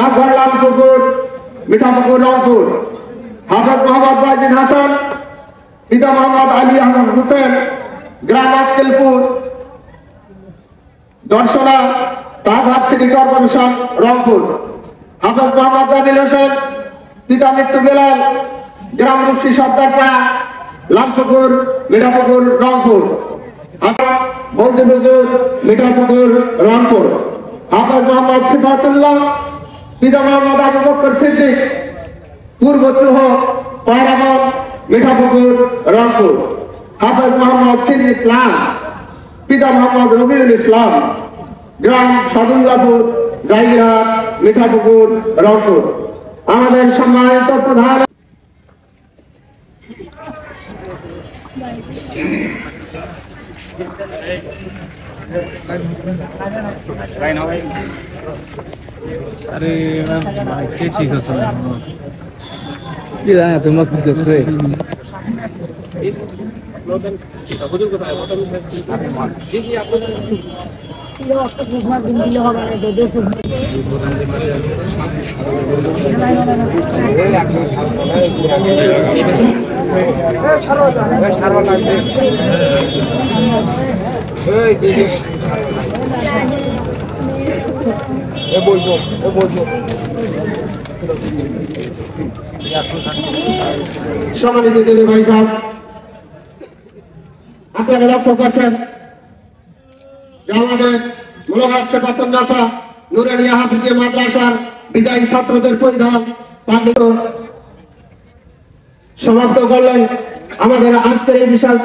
ডাকঘর লালপুকুর মিঠাপুকুর রংপুর। হাফেজ মোহাম্মদ বাইজিদ হাসান, পিতা মোহাম্মদ আলী আহমদ হোসেন, গ্রাম আক্কেলপুর দর্শনা তাজহাট সিটি কর্পোরেশন রংপুর। হাফেজ মোহাম্মদ জামিল হোসেন, পিতা মৃত্যু বেলাল, গ্রাম রূপসী সর্দারপাড়া লালপুকুর মিঠাপুকুর রংপুর। বলদিপুকুর মিঠাপুকুর রংপুর। হাফেজ মোহাম্মদ সিফাতুল্লাহ, পিতা মোহাম্মদ আবু বকর সিদ্দিক, পূর্ব চুহ পায়রাগঞ্জ মিঠাপুকুর রংপুর। হাফেজ মোহাম্মদ সির ইসলাম, পিতা মোহাম্মদ রবিউল ইসলাম, গ্রাম সাদুল্লাপুর জাহিরহাট মিঠাপুকুর রংপুর। আমাদের সম্মানিত প্রধান अरे के ठीक আছে কি জানা তোমরা কি করছে সম্মানিত দিদি ভাই সাহেব, আপনারা লক্ষ্য করছেন যে আমাদের মোলাঘাট সেবাতুন্নাসা নুরানিয়া হাফিজিয়া মাদ্রাসার বিদায়ী ছাত্রদের পরিধান পাণ্ডিত সমাপ্ত করলেন আমাদের আজকের এই বিশাল